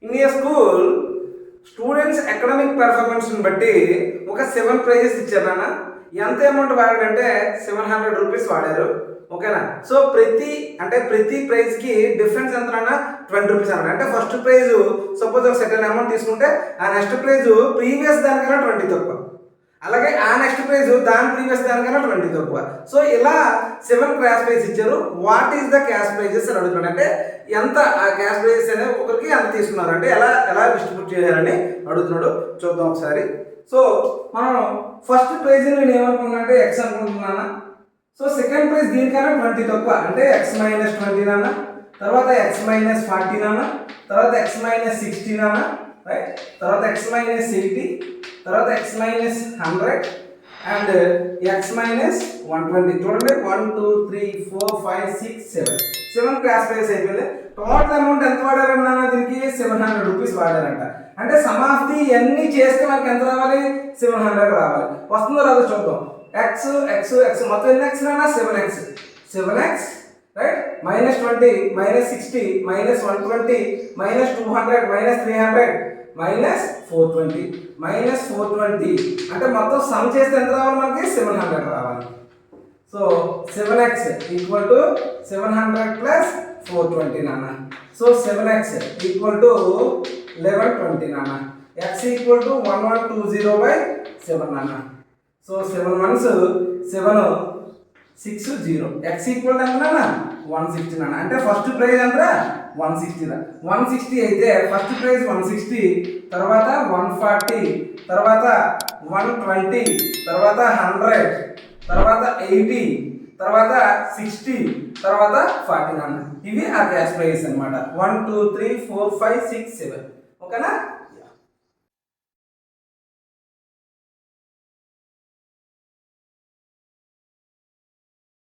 In a school students academic పెర్ఫార్మెన్స్ని బట్టి ఒక 7 ప్రైజెస్ ఇచ్చారు నాన్న. ఎంత అమౌంట్ వాడారంటే 700 రూపీస్ వాడారు. ఓకేనా? సో ప్రతి ప్రైజ్కి డిఫరెన్స్ ఎంత నాన్న? 20 రూపీస్ అన్నమాట. అంటే ఫస్ట్ ప్రైజ్ సపోజ్ ఒక సెటన్ అమౌంట్ తీసుకుంటే ఆ నెక్స్ట్ ప్రైజ్ ప్రీవియస్ దానికన్నా 20 తక్కువ, అలాగే ఆ నెక్స్ట్ ప్రైజ్ దాని ప్రీవియస్ దానికన్నా 20 తక్కువ. సో ఇలా 7 క్యాష్ ప్రైజ్ ఇచ్చారు. What is the cash prices అని అడుగుతున్నాడు. అంటే ఎంత ఆ క్యాష్ ప్రైజెస్ అనేది ఒక్కొక్కరికి ఎంత తీసుకున్నారు అంటే ఎలా డిస్ట్రిబ్యూట్ చేయాలని అడుగుతున్నాడు. చూద్దాం ఒకసారి. సో మనం ఫస్ట్ ప్రైజ్ నేను ఏమనుకున్నా అంటే ఎక్స్ అనుకుంటున్నాను. సో సెకండ్ ప్రైజ్ దీనికన్నా 20 తక్కువ అంటే ఎక్స్ మైనస్ 20 నాన్న, తర్వాత ఎక్స్ మైనస్ 40 నాన్న, తర్వాత ఎక్స్ మైనస్ 60 నాన్న, రైట్, తర్వాత ఎక్స్ మైనస్ 80, తర్వాత X minus 100 and X minus 120. చూడండి 1 2 3 4 5 6 7 క్లాస్ ప్రైస్ అయిపోయింది. టోటల్ అమౌంట్ ఎంత వాడారన్నా దీనికి 700 రూపీస్ వాడారంట. అంటే సమ్ ఆఫ్ ది అన్ని చేస్తే మనకి ఎంత రావాలి? 700 రావాలి. వస్తుందో రాదో చూద్దాం. ఎక్స్ ఎక్స్ ఎక్స్ మొత్తం ఎన్ని ఎక్స్ రానా? 7x right, minus 20 minus 60 minus 120 minus 200 minus 300 minus 420 minus 420 అంటే మొత్తం సమ్ చేస్తే ఎంత రావాలి మనకి? 700 రావాలి. So 7x equal to 700 plus 420 నాన్న. సో 7x ఈక్వల్ టు 1120 నాన్న. x ఈక్వల్ టు 1120 బై 7 నాన్న. So 7 1s 7 6 0. x equal to ఎంత నాన్న? 160 నాన్న. అంటే ఫస్ట్ ప్రైజ్ ఎంత? 160 రా. 160 అయితే ఫస్ట్ ప్రైజ్ 160, తర్వాత 140, తర్వాత 120, తర్వాత 100, తర్వాత 80, తర్వాత 60, తర్వాత 40 నాన్న. ఇవి ఆ క్యాష్ ప్రైజెస్ అనమాట. 1 2 3 4 5 6 7. ఓకేనా?